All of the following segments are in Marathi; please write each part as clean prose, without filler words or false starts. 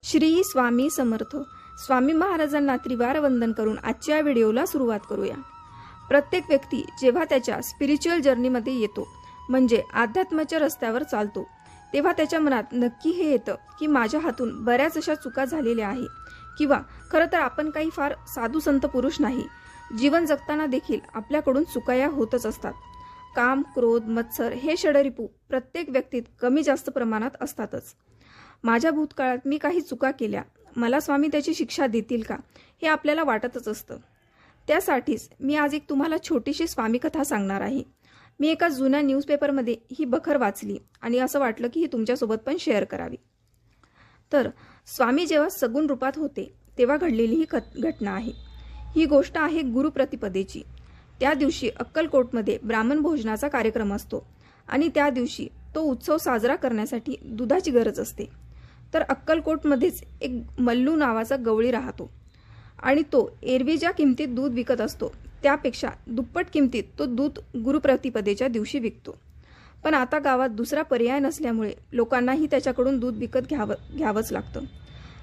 श्री स्वामी समर्थ. स्वामी महाराजांना त्रिवार वंदन करून आजच्या व्हिडिओला सुरुवात करूया. प्रत्येक व्यक्ती जेव्हा त्याच्या स्पिरिच्युअल जर्नीमध्ये येतो, म्हणजे अध्यात्माच्या रस्त्यावर चालतो, तेव्हा त्याच्या मनात नक्की हे येतं की माझ्या हातून बऱ्याच अशा चुका झालेल्या आहे, किंवा खरं तर आपण काही फार साधू संत पुरुष नाही. जीवन जगताना देखील आपल्याकडून चुका या होतच असतात. काम, क्रोध, मत्सर हे षडरिपू प्रत्येक व्यक्तीत कमी जास्त प्रमाणात असतातच. माझ्या भूतकाळात मी काही चुका केल्या, मला स्वामी त्याची शिक्षा देतील का, हे आपल्याला वाटतच असतं. त्यासाठीच मी आज एक तुम्हाला छोटीशी स्वामी कथा सांगणार आहे. मी एका जुन्या न्यूजपेपरमध्ये ही बखर वाचली आणि असं वाटलं की ही तुमच्यासोबत पण शेअर करावी. तर स्वामी जेव्हा सगुण रूपात होते तेव्हा घडलेली ही घटना आहे. ही गोष्ट आहे गुरुप्रतिपदेची. त्या दिवशी अक्कलकोटमध्ये ब्राह्मण भोजनाचा कार्यक्रम असतो आणि त्या दिवशी तो उत्सव साजरा करण्यासाठी दुधाची गरज असते. तर अक्कलकोटमध्येच एक मल्लू नावाचा गवळी राहतो आणि तो एरवी ज्या किमतीत दूध विकत असतो त्यापेक्षा दुप्पट किमतीत तो दूध गुरुप्रतिपदेच्या दिवशी विकतो. पण आता गावात दुसरा पर्याय नसल्यामुळे लोकांनाही त्याच्याकडून दूध विकत घ्यावंच लागतं.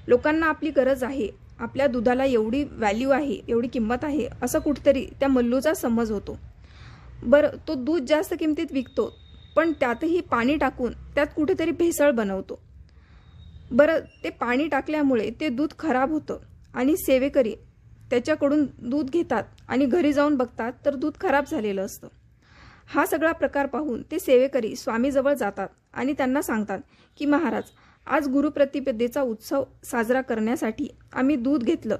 लोकांना आपली गरज आहे, आपल्या दुधाला एवढी व्हॅल्यू आहे, एवढी किंमत आहे, असं कुठेतरी त्या मल्लूचा समज होतो. बरं, तो दूध जास्त किमतीत विकतो, पण त्यातही पाणी टाकून त्यात कुठेतरी भेसळ बनवतो. बरं, ते पाणी टाकल्यामुळे ते दूध खराब होतं आणि सेवेकरी त्याच्याकडून दूध घेतात आणि घरी जाऊन बघतात तर दूध खराब झालेलं असतं. हा सगळा प्रकार पाहून ते सेवेकरी स्वामीजवळ जातात आणि त्यांना सांगतात की महाराज, आज गुरुप्रतिपदेचा उत्सव साजरा करण्यासाठी आम्ही दूध घेतलं,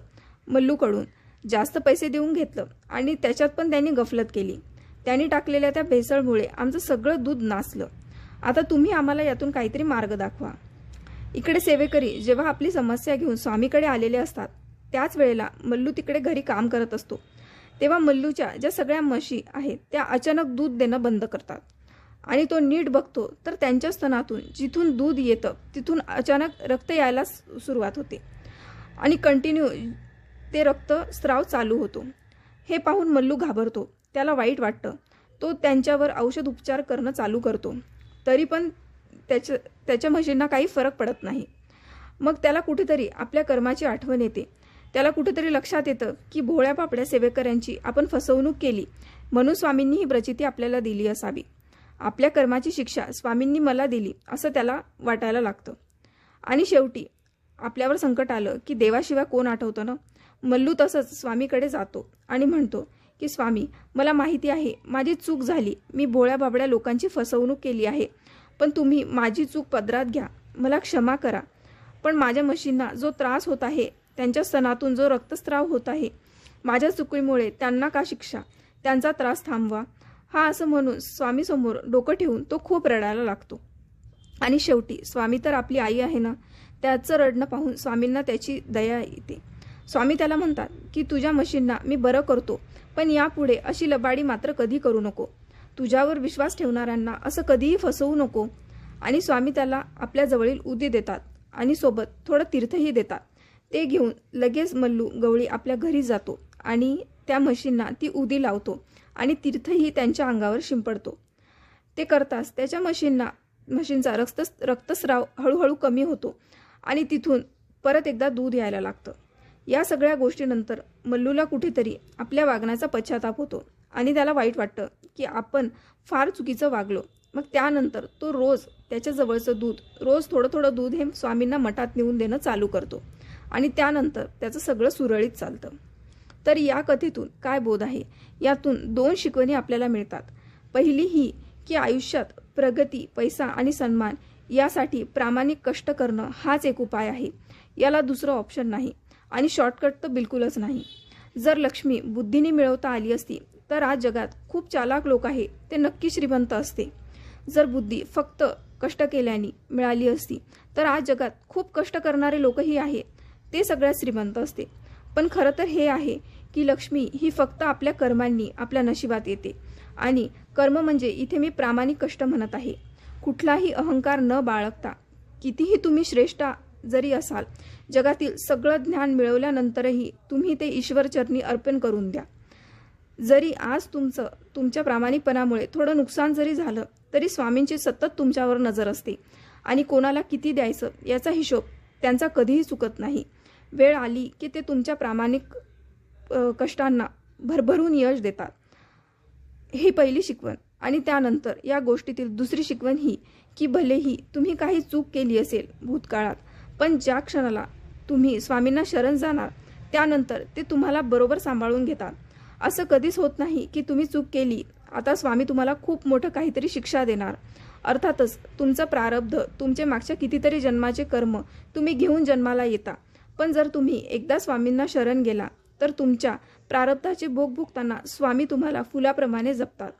मल्लूकडून जास्त पैसे देऊन घेतलं आणि त्याच्यात पण त्यांनी गफलत केली. त्यांनी टाकलेल्या त्या भेसळमुळे आमचं सगळं दूध नासलं. आता तुम्ही आम्हाला यातून काहीतरी मार्ग दाखवा. इकडे सेवेकरी जेव्हा आपली समस्या घेऊन स्वामीकडे आलेले असतात त्याच वेळेला मल्लू तिकडे घरी काम करत असतो. तेव्हा मल्लूच्या ज्या सगळ्या म्हशी आहेत त्या अचानक दूध देणं बंद करतात आणि तो नीट बघतो तर त्यांच्या स्तनातून जिथून दूध येतं तिथून अचानक रक्त यायला सुरुवात होते आणि कंटिन्यू ते रक्तस्राव चालू होतो. हे पाहून मल्लू घाबरतो, त्याला वाईट वाटतं. तो त्यांच्यावर औषध उपचार करणं चालू करतो, तरी पण त्याच्या म्हशींना काही फरक पडत नाही. मग त्याला कुठेतरी आपल्या कर्माची आठवण येते. त्याला कुठेतरी लक्षात येतं की भोळ्या पापड्या सेवेकऱ्यांची आपण फसवणूक केली, म्हणून स्वामींनी ही प्रचिती आपल्याला दिली असावी. आपल्या कर्माची शिक्षा स्वामींनी मला दिली असं त्याला वाटायला लागतं. आणि शेवटी आपल्यावर संकट आलं की देवाशिवाय कोण आठवतं ना. मल्लू तसंच स्वामीकडे जातो आणि म्हणतो की स्वामी, मला माहिती आहे माझी चूक झाली, मी भोळ्या बाबड्या लोकांची फसवणूक केली आहे, पण तुम्ही माझी चूक पदरात घ्या, मला क्षमा करा. पण माझ्या म्हशींना जो त्रास होत आहे, त्यांच्या स्तनातून जो रक्तस्राव होत आहे, माझ्या चुकीमुळे त्यांना का शिक्षा, त्यांचा त्रास थांबवा. हा असं म्हणून स्वामीसमोर डोकं ठेवून तो खूप रडायला लागतो. आणि शेवटी स्वामी तर आपली आई आहे ना, त्याचं रडणं पाहून स्वामींना त्याची दया येते. स्वामी त्याला म्हणतात की तुझ्या म्हशींना मी बरं करतो, पण यापुढे अशी लबाडी मात्र कधी करू नको. तुझ्यावर विश्वास ठेवणाऱ्यांना असं कधीही फसवू नको. आणि स्वामी त्याला आपल्या जवळील उदी देतात आणि सोबत थोडं तीर्थही देतात. ते घेऊन लगेच मल्लू गवळी आपल्या घरी जातो आणि त्या म्हशींना ती उदी लावतो आणि तीर्थही त्यांच्या अंगावर शिंपडतो. ते करताच त्याच्या म्हशींचा रक्तस्राव हळूहळू कमी होतो आणि तिथून परत एकदा दूध यायला लागतं. या सगळ्या गोष्टीनंतर मल्लूला कुठेतरी आपल्या वागण्याचा पश्चाताप होतो आणि त्याला वाईट वाटतं की आपण फार चुकीचं वागलो. मग त्यानंतर तो रोज त्याच्या जवळचं दूध, रोज थोडं थोडं दूध हे स्वामींना मठात नेऊन देणं चालू करतो आणि त्यानंतर त्याचं सगळं सुरळीत चालतं. तर या कथेतून काय बोध आहे? यातून 2 शिकवणी आपल्याला मिळतात. पहिली ही की आयुष्यात प्रगती, पैसा आणि सन्मान यासाठी प्रामाणिक कष्ट करणं हाच एक उपाय आहे. याला दुसरं ऑप्शन नाही आणि शॉर्टकट तर बिलकुलच नाही. जर लक्ष्मी बुद्धीने मिळवता आली असती तर आज जगात खूप चालाक लोक आहे ते नक्की श्रीमंत असते. जर बुद्धी फक्त कष्ट केल्याने मिळाली असती तर आज जगात खूप कष्ट करणारे लोकही आहे ते सगळ्यात श्रीमंत असते. पण खरं तर हे आहे की लक्ष्मी ही फक्त आपल्या कर्मांनी आपल्या नशिबात येते. आणि कर्म म्हणजे इथे मी प्रामाणिक कष्ट म्हणत आहे. कुठलाही अहंकार न बाळगता, कितीही तुम्ही श्रेष्ठ जरी असाल, जगातील सगळं ज्ञान मिळवल्यानंतरही तुम्ही ते ईश्वरचरणी अर्पण करून द्या. जरी आज तुमच्या प्रामाणिकपणामुळे थोडं नुकसान जरी झालं तरी स्वामींची सतत तुमच्यावर नजर असते आणि कोणाला किती द्यायचं याचा हिशोब त्यांचा कधीही चुकत नाही. वेळ आली की ते तुमच्या प्रामाणिक कष्टांना भरभरून यश देतात. ही पहिली शिकवण. आणि त्यानंतर या गोष्टीतील दुसरी शिकवण ही की भलेही तुम्ही काही चूक केली असेल भूतकाळात, पण ज्या क्षणाला तुम्ही स्वामींना शरण जाणार त्यानंतर ते तुम्हाला बरोबर सांभाळून घेतात. असं कधीच होत नाही की तुम्ही चूक केली आता स्वामी तुम्हाला खूप मोठं काहीतरी शिक्षा देणार. अर्थातच तुमचं प्रारब्ध, तुमचे मागच्या कितीतरी जन्माचे कर्म तुम्ही घेऊन जन्माला येता. पण जर तुम्ही एकदा स्वामींना शरण गेला तर तुमच्या प्रारब्धाचे भोग भोगताना स्वामी तुम्हाला फुलाप्रमाणे जपतात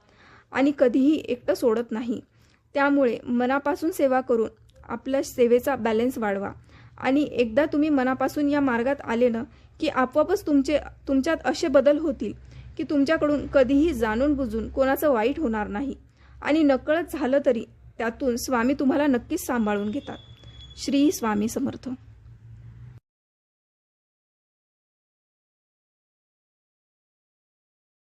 आणि कधीही एकटं सोडत नाही. त्यामुळे मनापासून सेवा करून आपल्या सेवेचा बॅलन्स वाढवा. आणि एकदा तुम्ही मनापासून या मार्गात आले ना की आपोआपच तुमच्यात असे बदल होतील की तुमच्याकडून कधीही जाणून बुजून कोणाचं वाईट होणार नाही. आणि नकळत झालं तरी त्यातून स्वामी तुम्हाला नक्कीच सांभाळून घेतात. श्री स्वामी समर्थ.